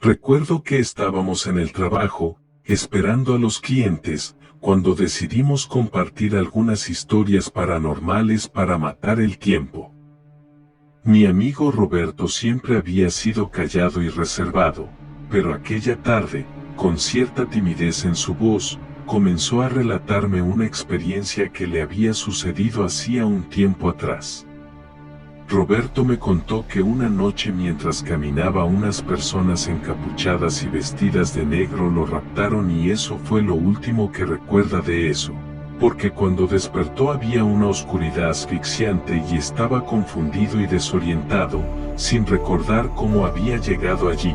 Recuerdo que estábamos en el trabajo, esperando a los clientes, cuando decidimos compartir algunas historias paranormales para matar el tiempo. Mi amigo Roberto siempre había sido callado y reservado, pero aquella tarde, con cierta timidez en su voz, comenzó a relatarme una experiencia que le había sucedido hacía un tiempo atrás. Roberto me contó que una noche mientras caminaba unas personas encapuchadas y vestidas de negro lo raptaron y eso fue lo último que recuerda de eso, porque cuando despertó había una oscuridad asfixiante y estaba confundido y desorientado, sin recordar cómo había llegado allí.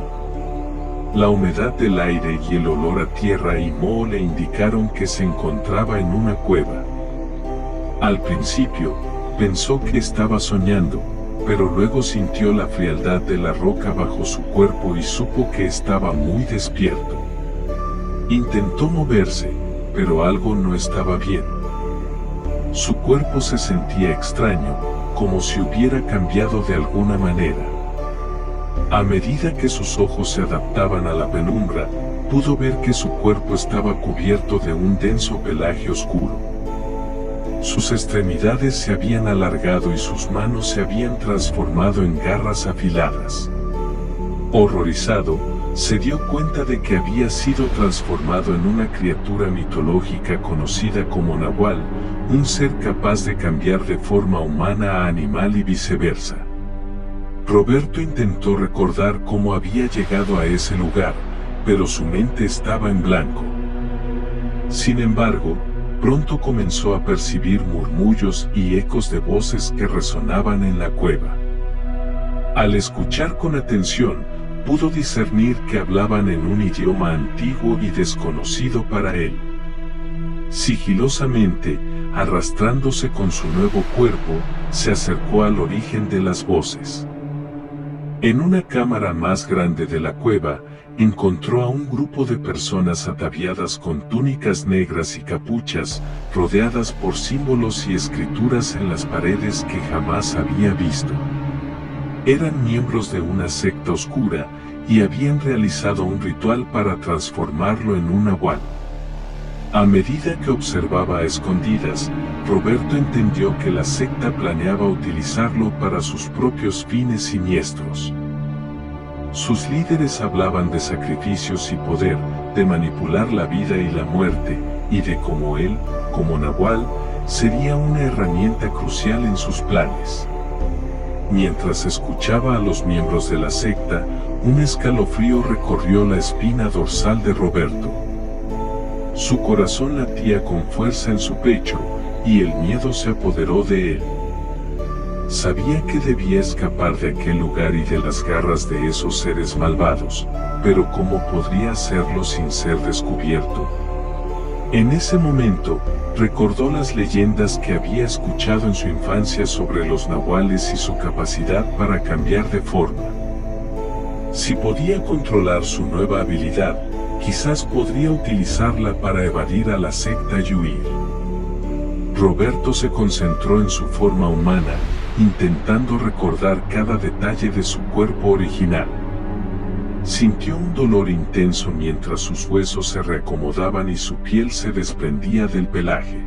La humedad del aire y el olor a tierra y moho le indicaron que se encontraba en una cueva. Al principio, pensó que estaba soñando, pero luego sintió la frialdad de la roca bajo su cuerpo y supo que estaba muy despierto. Intentó moverse, pero algo no estaba bien. Su cuerpo se sentía extraño, como si hubiera cambiado de alguna manera. A medida que sus ojos se adaptaban a la penumbra, pudo ver que su cuerpo estaba cubierto de un denso pelaje oscuro. Sus extremidades se habían alargado y sus manos se habían transformado en garras afiladas. Horrorizado, se dio cuenta de que había sido transformado en una criatura mitológica conocida como Nahual, un ser capaz de cambiar de forma humana a animal y viceversa. Roberto intentó recordar cómo había llegado a ese lugar, pero su mente estaba en blanco. Sin embargo, pronto comenzó a percibir murmullos y ecos de voces que resonaban en la cueva. Al escuchar con atención, pudo discernir que hablaban en un idioma antiguo y desconocido para él. Sigilosamente, arrastrándose con su nuevo cuerpo, se acercó al origen de las voces. En una cámara más grande de la cueva, encontró a un grupo de personas ataviadas con túnicas negras y capuchas, rodeadas por símbolos y escrituras en las paredes que jamás había visto. Eran miembros de una secta oscura, y habían realizado un ritual para transformarlo en un nahual. A medida que observaba a escondidas, Roberto entendió que la secta planeaba utilizarlo para sus propios fines siniestros. Sus líderes hablaban de sacrificios y poder, de manipular la vida y la muerte, y de cómo él, como Nahual, sería una herramienta crucial en sus planes. Mientras escuchaba a los miembros de la secta, un escalofrío recorrió la espina dorsal de Roberto. Su corazón latía con fuerza en su pecho, y el miedo se apoderó de él. Sabía que debía escapar de aquel lugar y de las garras de esos seres malvados, pero ¿cómo podría hacerlo sin ser descubierto? En ese momento, recordó las leyendas que había escuchado en su infancia sobre los nahuales y su capacidad para cambiar de forma. Si podía controlar su nueva habilidad, quizás podría utilizarla para evadir a la secta y huir. Roberto se concentró en su forma humana, intentando recordar cada detalle de su cuerpo original. Sintió un dolor intenso mientras sus huesos se reacomodaban y su piel se desprendía del pelaje.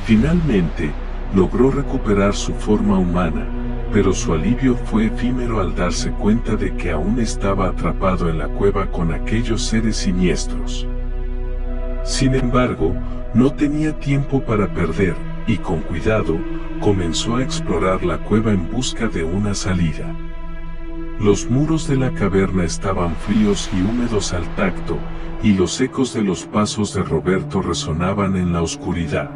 Finalmente, logró recuperar su forma humana, pero su alivio fue efímero al darse cuenta de que aún estaba atrapado en la cueva con aquellos seres siniestros. Sin embargo, no tenía tiempo para perder, y con cuidado, comenzó a explorar la cueva en busca de una salida. Los muros de la caverna estaban fríos y húmedos al tacto, y los ecos de los pasos de Roberto resonaban en la oscuridad.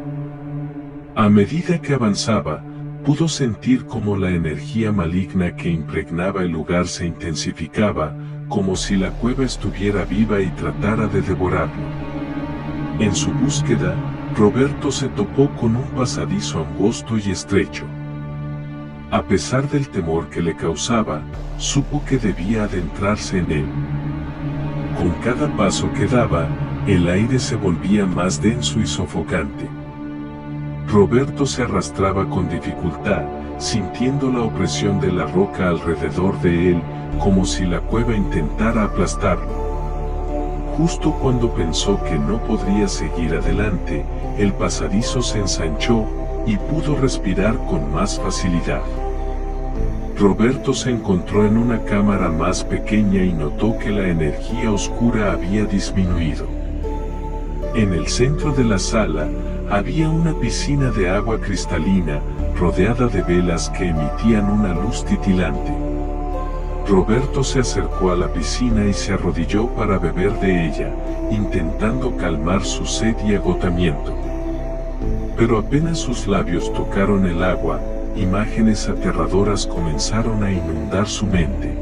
A medida que avanzaba, pudo sentir cómo la energía maligna que impregnaba el lugar se intensificaba, como si la cueva estuviera viva y tratara de devorarlo. En su búsqueda, Roberto se topó con un pasadizo angosto y estrecho. A pesar del temor que le causaba, supo que debía adentrarse en él. Con cada paso que daba, el aire se volvía más denso y sofocante. Roberto se arrastraba con dificultad, sintiendo la opresión de la roca alrededor de él, como si la cueva intentara aplastarlo. Justo cuando pensó que no podría seguir adelante, el pasadizo se ensanchó y pudo respirar con más facilidad. Roberto se encontró en una cámara más pequeña y notó que la energía oscura había disminuido. En el centro de la sala, había una piscina de agua cristalina, rodeada de velas que emitían una luz titilante. Roberto se acercó a la piscina y se arrodilló para beber de ella, intentando calmar su sed y agotamiento. Pero apenas sus labios tocaron el agua, imágenes aterradoras comenzaron a inundar su mente.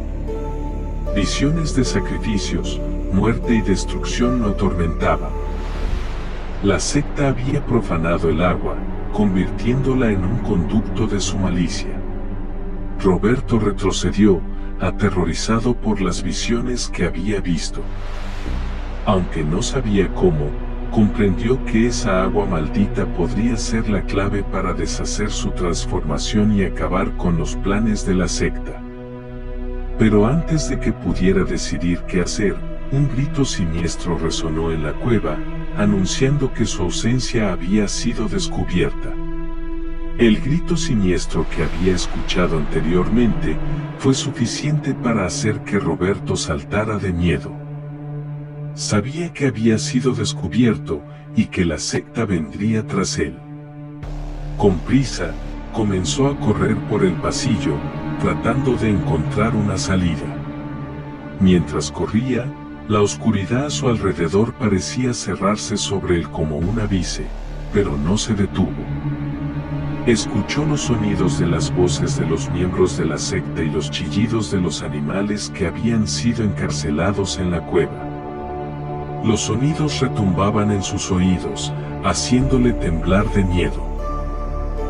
Visiones de sacrificios, muerte y destrucción lo atormentaban. La secta había profanado el agua, convirtiéndola en un conducto de su malicia. Roberto retrocedió, aterrorizado por las visiones que había visto. Aunque no sabía cómo, comprendió que esa agua maldita podría ser la clave para deshacer su transformación y acabar con los planes de la secta. Pero antes de que pudiera decidir qué hacer, un grito siniestro resonó en la cueva, anunciando que su ausencia había sido descubierta. El grito siniestro que había escuchado anteriormente fue suficiente para hacer que Roberto saltara de miedo. Sabía que había sido descubierto y que la secta vendría tras él. Con prisa, comenzó a correr por el pasillo, tratando de encontrar una salida. Mientras corría, la oscuridad a su alrededor parecía cerrarse sobre él como una vice, pero no se detuvo. Escuchó los sonidos de las voces de los miembros de la secta y los chillidos de los animales que habían sido encarcelados en la cueva. Los sonidos retumbaban en sus oídos, haciéndole temblar de miedo.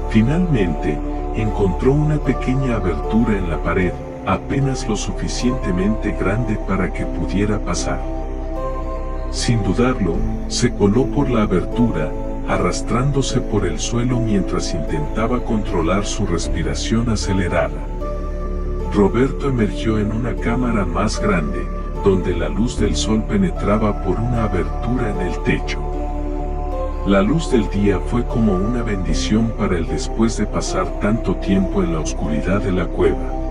Finalmente, encontró una pequeña abertura en la pared, apenas lo suficientemente grande para que pudiera pasar. Sin dudarlo, se coló por la abertura, arrastrándose por el suelo mientras intentaba controlar su respiración acelerada. Roberto emergió en una cámara más grande, donde la luz del sol penetraba por una abertura en el techo. La luz del día fue como una bendición para él después de pasar tanto tiempo en la oscuridad de la cueva.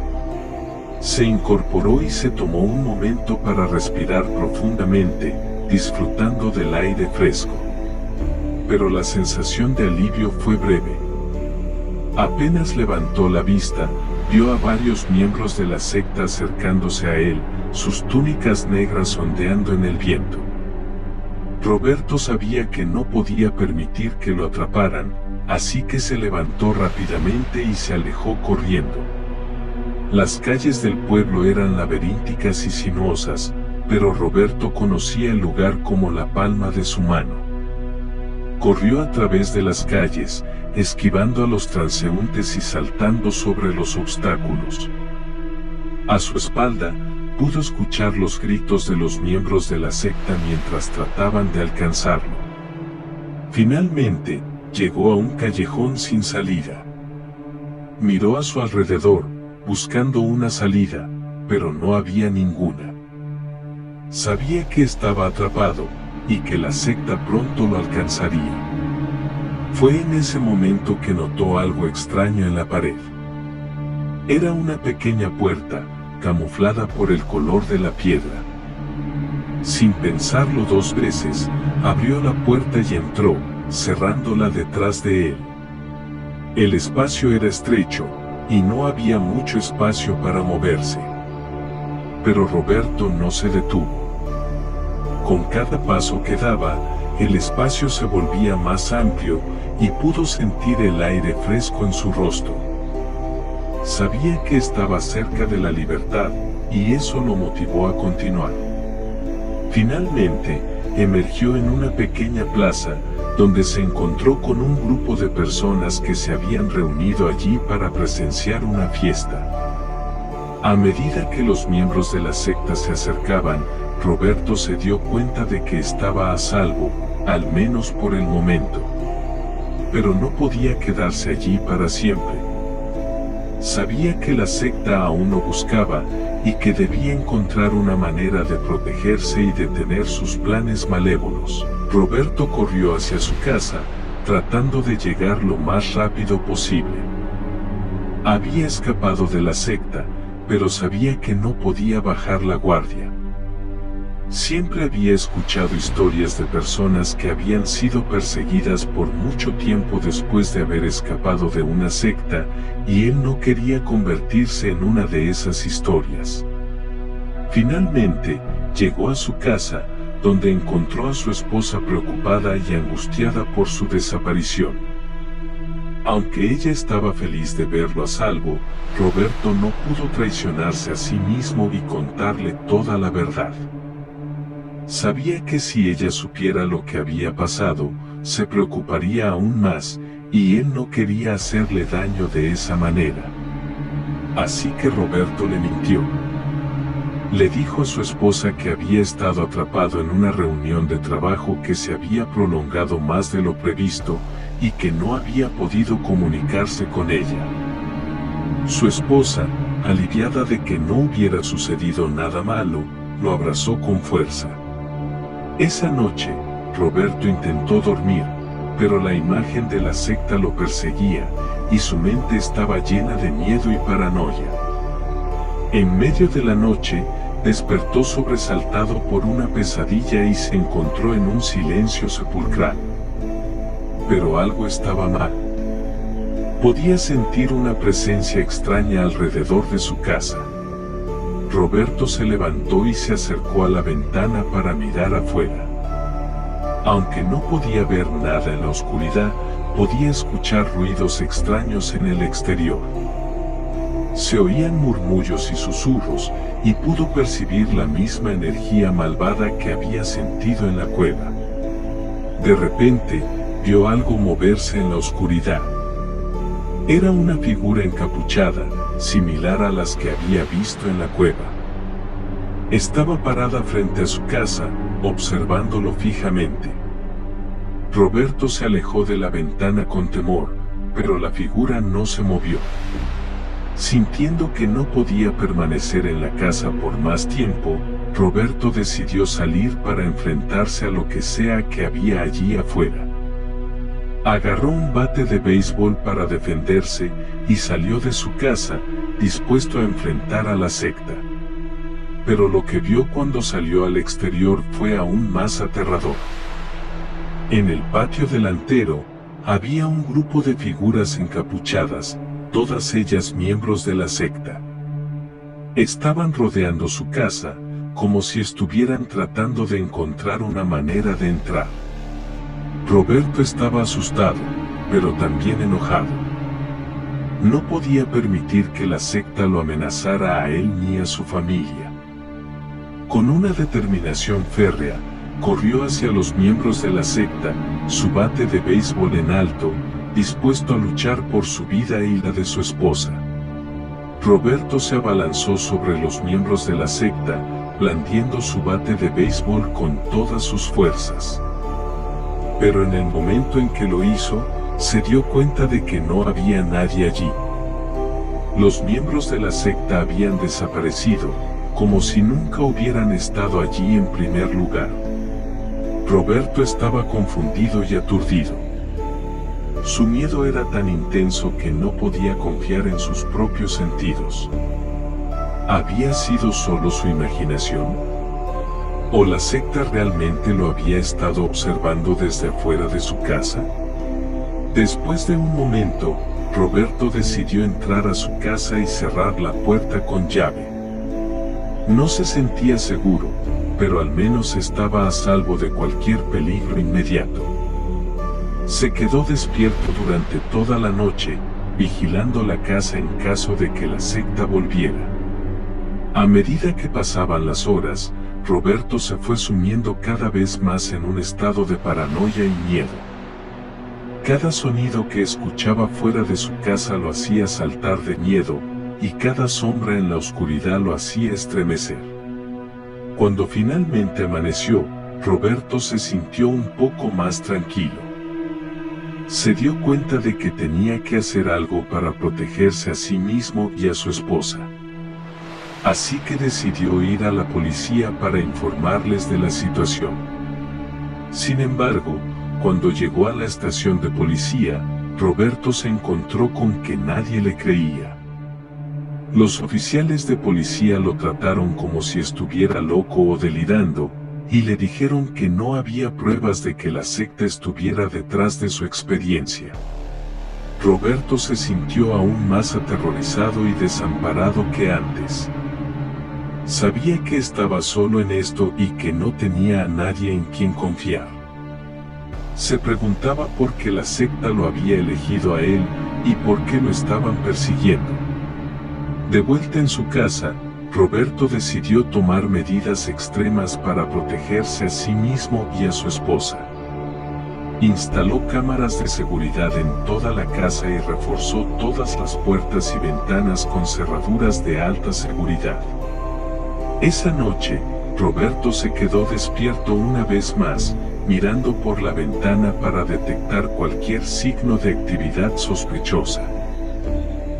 Se incorporó y se tomó un momento para respirar profundamente, disfrutando del aire fresco. Pero la sensación de alivio fue breve. Apenas levantó la vista, vio a varios miembros de la secta acercándose a él, sus túnicas negras ondeando en el viento. Roberto sabía que no podía permitir que lo atraparan, así que se levantó rápidamente y se alejó corriendo. Las calles del pueblo eran laberínticas y sinuosas, pero Roberto conocía el lugar como la palma de su mano. Corrió a través de las calles, esquivando a los transeúntes y saltando sobre los obstáculos. A su espalda, pudo escuchar los gritos de los miembros de la secta mientras trataban de alcanzarlo. Finalmente, llegó a un callejón sin salida. Miró a su alrededor, buscando una salida, pero no había ninguna. Sabía que estaba atrapado, y que la secta pronto lo alcanzaría. Fue en ese momento que notó algo extraño en la pared. Era una pequeña puerta, camuflada por el color de la piedra. Sin pensarlo dos veces, abrió la puerta y entró, cerrándola detrás de él. El espacio era estrecho, y no había mucho espacio para moverse. Pero Roberto no se detuvo. Con cada paso que daba, el espacio se volvía más amplio, y pudo sentir el aire fresco en su rostro. Sabía que estaba cerca de la libertad, y eso lo motivó a continuar. Finalmente, emergió en una pequeña plaza, donde se encontró con un grupo de personas que se habían reunido allí para presenciar una fiesta. A medida que los miembros de la secta se acercaban, Roberto se dio cuenta de que estaba a salvo, al menos por el momento. pero no podía quedarse allí para siempre. Sabía que la secta aún lo buscaba y que debía encontrar una manera de protegerse y detener sus planes malévolos. Roberto corrió hacia su casa, tratando de llegar lo más rápido posible. Había escapado de la secta, pero sabía que no podía bajar la guardia. Siempre había escuchado historias de personas que habían sido perseguidas por mucho tiempo después de haber escapado de una secta, y él no quería convertirse en una de esas historias. Finalmente, llegó a su casa, donde encontró a su esposa preocupada y angustiada por su desaparición. Aunque ella estaba feliz de verlo a salvo, Roberto no pudo traicionarse a sí mismo y contarle toda la verdad. Sabía que si ella supiera lo que había pasado, se preocuparía aún más, y él no quería hacerle daño de esa manera. Así que Roberto le mintió. Le dijo a su esposa que había estado atrapado en una reunión de trabajo que se había prolongado más de lo previsto, y que no había podido comunicarse con ella. Su esposa, aliviada de que no hubiera sucedido nada malo, lo abrazó con fuerza. Esa noche, Roberto intentó dormir, pero la imagen de la secta lo perseguía, y su mente estaba llena de miedo y paranoia. En medio de la noche, despertó sobresaltado por una pesadilla y se encontró en un silencio sepulcral. Pero algo estaba mal. Podía sentir una presencia extraña alrededor de su casa. Roberto se levantó y se acercó a la ventana para mirar afuera. Aunque no podía ver nada en la oscuridad, podía escuchar ruidos extraños en el exterior. Se oían murmullos y susurros, y pudo percibir la misma energía malvada que había sentido en la cueva. De repente, vio algo moverse en la oscuridad. Era una figura encapuchada, similar a las que había visto en la cueva. Estaba parada frente a su casa, observándolo fijamente. Roberto se alejó de la ventana con temor, pero la figura no se movió. Sintiendo que no podía permanecer en la casa por más tiempo, Roberto decidió salir para enfrentarse a lo que sea que había allí afuera. Agarró un bate de béisbol para defenderse y salió de su casa, dispuesto a enfrentar a la secta. Pero lo que vio cuando salió al exterior fue aún más aterrador. En el patio delantero, había un grupo de figuras encapuchadas, todas ellas miembros de la secta. Estaban rodeando su casa, como si estuvieran tratando de encontrar una manera de entrar. Roberto estaba asustado, pero también enojado. No podía permitir que la secta lo amenazara a él ni a su familia. Con una determinación férrea, corrió hacia los miembros de la secta, su bate de béisbol en alto, dispuesto a luchar por su vida y la de su esposa. Roberto se abalanzó sobre los miembros de la secta, blandiendo su bate de béisbol con todas sus fuerzas. Pero en el momento en que lo hizo, se dio cuenta de que no había nadie allí. Los miembros de la secta habían desaparecido, como si nunca hubieran estado allí en primer lugar. Roberto estaba confundido y aturdido. Su miedo era tan intenso que no podía confiar en sus propios sentidos. ¿Había sido solo su imaginación? ¿O la secta realmente lo había estado observando desde afuera de su casa? Después de un momento, Roberto decidió entrar a su casa y cerrar la puerta con llave. No se sentía seguro, pero al menos estaba a salvo de cualquier peligro inmediato. Se quedó despierto durante toda la noche, vigilando la casa en caso de que la secta volviera. A medida que pasaban las horas, Roberto se fue sumiendo cada vez más en un estado de paranoia y miedo. Cada sonido que escuchaba fuera de su casa lo hacía saltar de miedo, y cada sombra en la oscuridad lo hacía estremecer. Cuando finalmente amaneció, Roberto se sintió un poco más tranquilo. Se dio cuenta de que tenía que hacer algo para protegerse a sí mismo y a su esposa. Así que decidió ir a la policía para informarles de la situación. Sin embargo, cuando llegó a la estación de policía, Roberto se encontró con que nadie le creía. Los oficiales de policía lo trataron como si estuviera loco o delirando, y le dijeron que no había pruebas de que la secta estuviera detrás de su experiencia. Roberto se sintió aún más aterrorizado y desamparado que antes. Sabía que estaba solo en esto y que no tenía a nadie en quien confiar. Se preguntaba por qué la secta lo había elegido a él y por qué lo estaban persiguiendo. De vuelta en su casa, Roberto decidió tomar medidas extremas para protegerse a sí mismo y a su esposa. Instaló cámaras de seguridad en toda la casa y reforzó todas las puertas y ventanas con cerraduras de alta seguridad. Esa noche, Roberto se quedó despierto una vez más, mirando por la ventana para detectar cualquier signo de actividad sospechosa.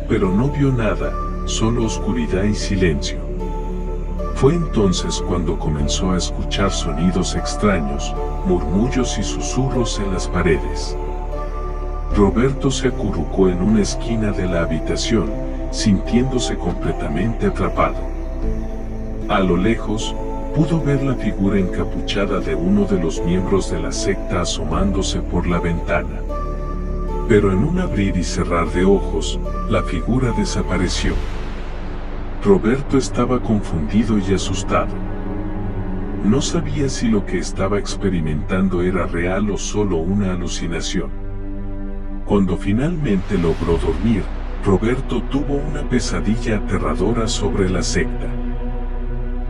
Pero no vio nada, solo oscuridad y silencio. Fue entonces cuando comenzó a escuchar sonidos extraños, murmullos y susurros en las paredes. Roberto se acurrucó en una esquina de la habitación, sintiéndose completamente atrapado. A lo lejos, pudo ver la figura encapuchada de uno de los miembros de la secta asomándose por la ventana. Pero en un abrir y cerrar de ojos, la figura desapareció. Roberto estaba confundido y asustado. No sabía si lo que estaba experimentando era real o solo una alucinación. Cuando finalmente logró dormir, Roberto tuvo una pesadilla aterradora sobre la secta.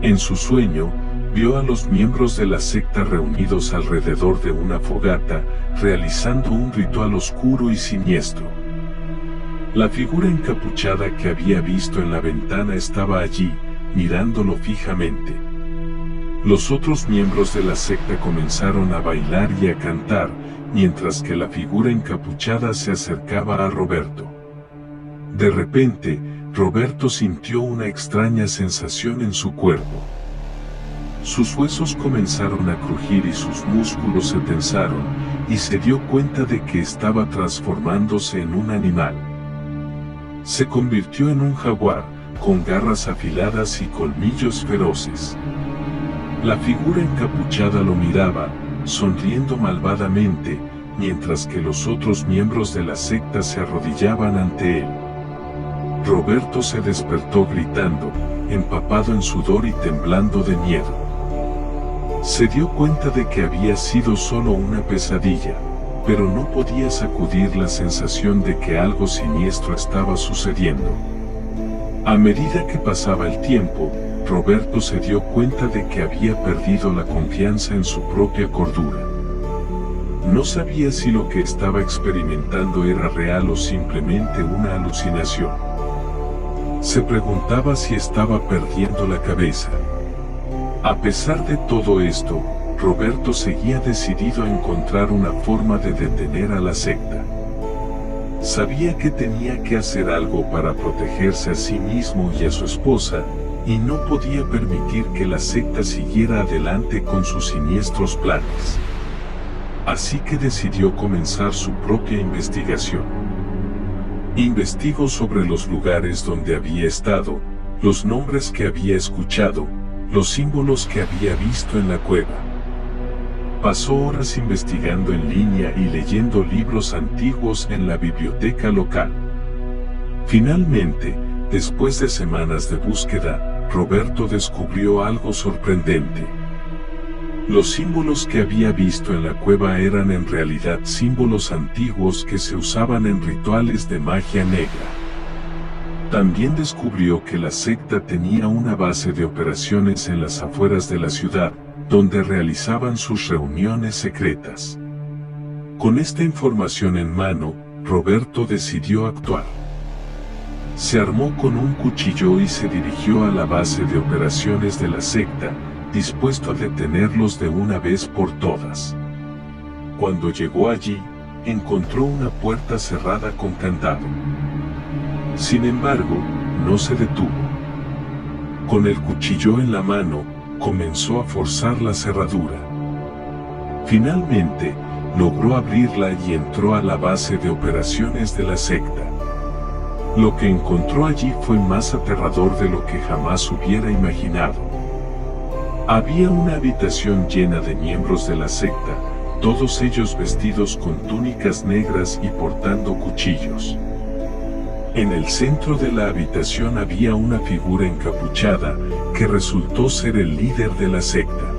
En su sueño, vio a los miembros de la secta reunidos alrededor de una fogata, realizando un ritual oscuro y siniestro. La figura encapuchada que había visto en la ventana estaba allí, mirándolo fijamente. Los otros miembros de la secta comenzaron a bailar y a cantar, mientras que la figura encapuchada se acercaba a Roberto. De repente, Roberto sintió una extraña sensación en su cuerpo. Sus huesos comenzaron a crujir y sus músculos se tensaron, y se dio cuenta de que estaba transformándose en un animal. Se convirtió en un jaguar, con garras afiladas y colmillos feroces. La figura encapuchada lo miraba, sonriendo malvadamente, mientras que los otros miembros de la secta se arrodillaban ante él. Roberto se despertó gritando, empapado en sudor y temblando de miedo. Se dio cuenta de que había sido solo una pesadilla, pero no podía sacudir la sensación de que algo siniestro estaba sucediendo. A medida que pasaba el tiempo, Roberto se dio cuenta de que había perdido la confianza en su propia cordura. No sabía si lo que estaba experimentando era real o simplemente una alucinación. Se preguntaba si estaba perdiendo la cabeza. A pesar de todo esto, Roberto seguía decidido a encontrar una forma de detener a la secta. Sabía que tenía que hacer algo para protegerse a sí mismo y a su esposa, y no podía permitir que la secta siguiera adelante con sus siniestros planes. Así que decidió comenzar su propia investigación. Investigó sobre los lugares donde había estado, los nombres que había escuchado, los símbolos que había visto en la cueva. Pasó horas investigando en línea y leyendo libros antiguos en la biblioteca local. Finalmente, después de semanas de búsqueda, Roberto descubrió algo sorprendente. Los símbolos que había visto en la cueva eran en realidad símbolos antiguos que se usaban en rituales de magia negra. También descubrió que la secta tenía una base de operaciones en las afueras de la ciudad, donde realizaban sus reuniones secretas. Con esta información en mano, Roberto decidió actuar. Se armó con un cuchillo y se dirigió a la base de operaciones de la secta, dispuesto a detenerlos de una vez por todas. Cuando llegó allí, encontró una puerta cerrada con candado. Sin embargo, no se detuvo. Con el cuchillo en la mano, comenzó a forzar la cerradura. Finalmente, logró abrirla y entró a la base de operaciones de la secta. Lo que encontró allí fue más aterrador de lo que jamás hubiera imaginado. Había una habitación llena de miembros de la secta, todos ellos vestidos con túnicas negras y portando cuchillos. En el centro de la habitación había una figura encapuchada que resultó ser el líder de la secta.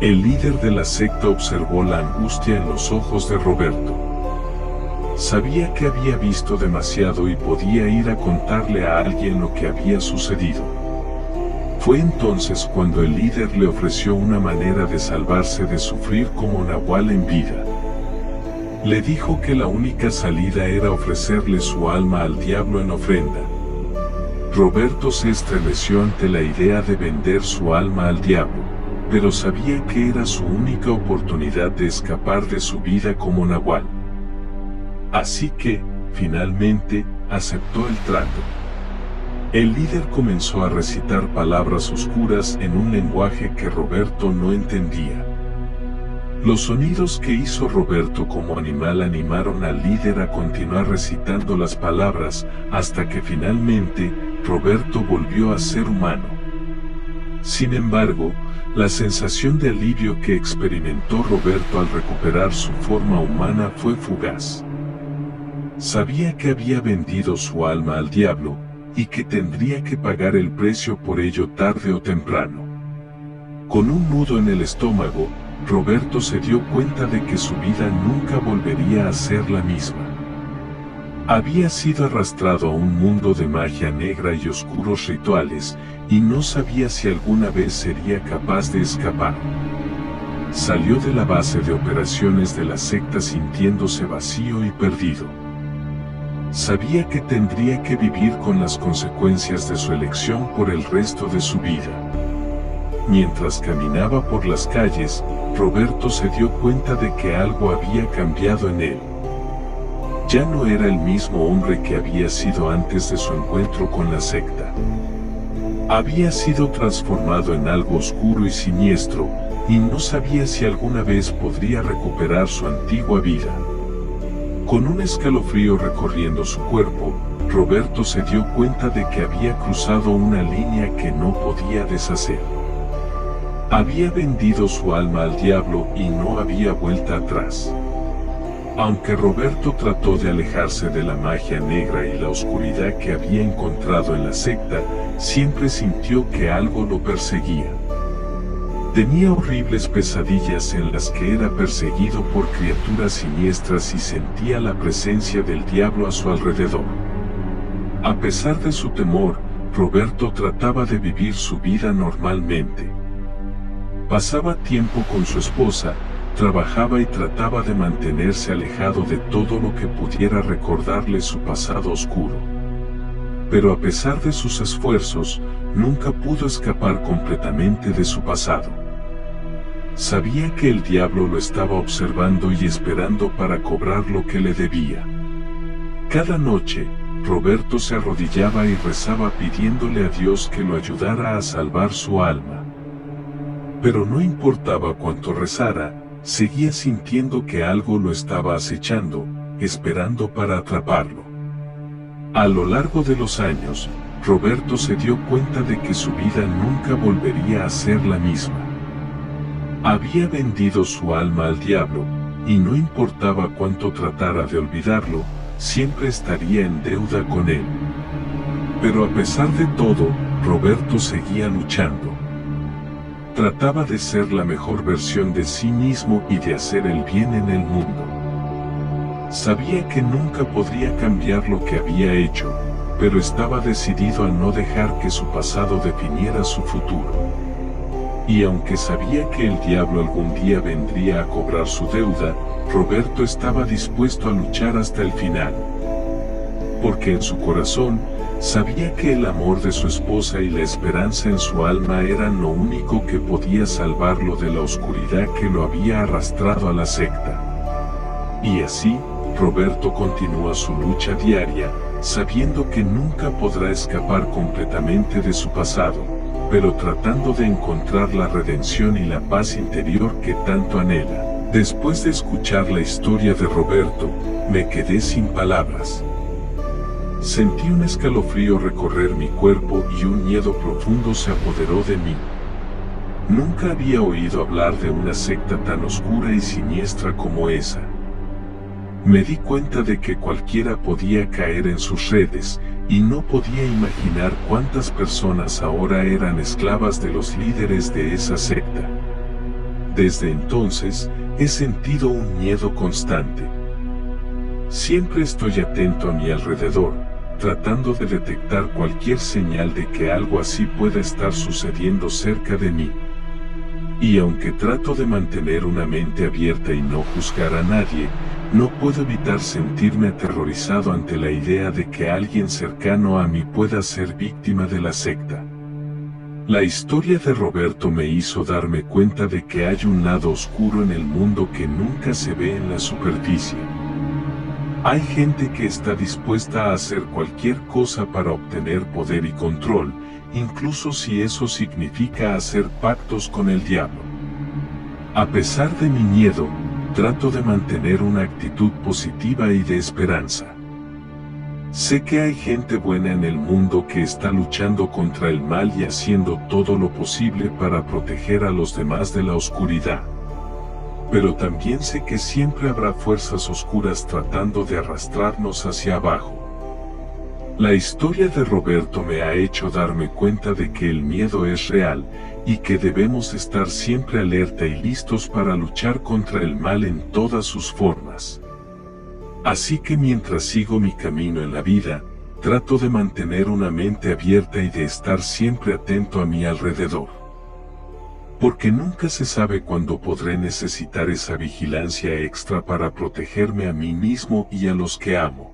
El líder de la secta observó la angustia en los ojos de Roberto. Sabía que había visto demasiado y podía ir a contarle a alguien lo que había sucedido. Fue entonces cuando el líder le ofreció una manera de salvarse de sufrir como Nahual en vida. Le dijo que la única salida era ofrecerle su alma al diablo en ofrenda. Roberto se estremeció ante la idea de vender su alma al diablo, pero sabía que era su única oportunidad de escapar de su vida como Nahual. Así que, finalmente, aceptó el trato. El líder comenzó a recitar palabras oscuras en un lenguaje que Roberto no entendía. Los sonidos que hizo Roberto como animal animaron al líder a continuar recitando las palabras, hasta que finalmente, Roberto volvió a ser humano. Sin embargo, la sensación de alivio que experimentó Roberto al recuperar su forma humana fue fugaz. Sabía que había vendido su alma al diablo, y que tendría que pagar el precio por ello tarde o temprano. Con un nudo en el estómago, Roberto se dio cuenta de que su vida nunca volvería a ser la misma. Había sido arrastrado a un mundo de magia negra y oscuros rituales, y no sabía si alguna vez sería capaz de escapar. Salió de la base de operaciones de la secta sintiéndose vacío y perdido. Sabía que tendría que vivir con las consecuencias de su elección por el resto de su vida. Mientras caminaba por las calles, Roberto se dio cuenta de que algo había cambiado en él. Ya no era el mismo hombre que había sido antes de su encuentro con la secta. Había sido transformado en algo oscuro y siniestro, y no sabía si alguna vez podría recuperar su antigua vida. Con un escalofrío recorriendo su cuerpo, Roberto se dio cuenta de que había cruzado una línea que no podía deshacer. Había vendido su alma al diablo y no había vuelta atrás. Aunque Roberto trató de alejarse de la magia negra y la oscuridad que había encontrado en la secta, siempre sintió que algo lo perseguía. Tenía horribles pesadillas en las que era perseguido por criaturas siniestras y sentía la presencia del diablo a su alrededor. A pesar de su temor, Roberto trataba de vivir su vida normalmente. Pasaba tiempo con su esposa, trabajaba y trataba de mantenerse alejado de todo lo que pudiera recordarle su pasado oscuro. Pero a pesar de sus esfuerzos, nunca pudo escapar completamente de su pasado. Sabía que el diablo lo estaba observando y esperando para cobrar lo que le debía. Cada noche, Roberto se arrodillaba y rezaba pidiéndole a Dios que lo ayudara a salvar su alma. Pero no importaba cuánto rezara, seguía sintiendo que algo lo estaba acechando, esperando para atraparlo. A lo largo de los años, Roberto se dio cuenta de que su vida nunca volvería a ser la misma. Había vendido su alma al diablo, y no importaba cuánto tratara de olvidarlo, siempre estaría en deuda con él. Pero a pesar de todo, Roberto seguía luchando. Trataba de ser la mejor versión de sí mismo y de hacer el bien en el mundo. Sabía que nunca podría cambiar lo que había hecho, pero estaba decidido a no dejar que su pasado definiera su futuro. Y aunque sabía que el diablo algún día vendría a cobrar su deuda, Roberto estaba dispuesto a luchar hasta el final. Porque en su corazón, sabía que el amor de su esposa y la esperanza en su alma eran lo único que podía salvarlo de la oscuridad que lo había arrastrado a la secta. Y así, Roberto continúa su lucha diaria, sabiendo que nunca podrá escapar completamente de su pasado, pero tratando de encontrar la redención y la paz interior que tanto anhela. Después de escuchar la historia de Roberto, me quedé sin palabras. Sentí un escalofrío recorrer mi cuerpo y un miedo profundo se apoderó de mí. Nunca había oído hablar de una secta tan oscura y siniestra como esa. Me di cuenta de que cualquiera podía caer en sus redes, y no podía imaginar cuántas personas ahora eran esclavas de los líderes de esa secta. Desde entonces, he sentido un miedo constante. Siempre estoy atento a mi alrededor, tratando de detectar cualquier señal de que algo así pueda estar sucediendo cerca de mí. Y aunque trato de mantener una mente abierta y no juzgar a nadie, no puedo evitar sentirme aterrorizado ante la idea de que alguien cercano a mí pueda ser víctima de la secta. La historia de Roberto me hizo darme cuenta de que hay un lado oscuro en el mundo que nunca se ve en la superficie. Hay gente que está dispuesta a hacer cualquier cosa para obtener poder y control, incluso si eso significa hacer pactos con el diablo. A pesar de mi miedo, trato de mantener una actitud positiva y de esperanza. Sé que hay gente buena en el mundo que está luchando contra el mal y haciendo todo lo posible para proteger a los demás de la oscuridad. Pero también sé que siempre habrá fuerzas oscuras tratando de arrastrarnos hacia abajo. La historia de Roberto me ha hecho darme cuenta de que el miedo es real, y que debemos estar siempre alerta y listos para luchar contra el mal en todas sus formas. Así que mientras sigo mi camino en la vida, trato de mantener una mente abierta y de estar siempre atento a mi alrededor. Porque nunca se sabe cuándo podré necesitar esa vigilancia extra para protegerme a mí mismo y a los que amo.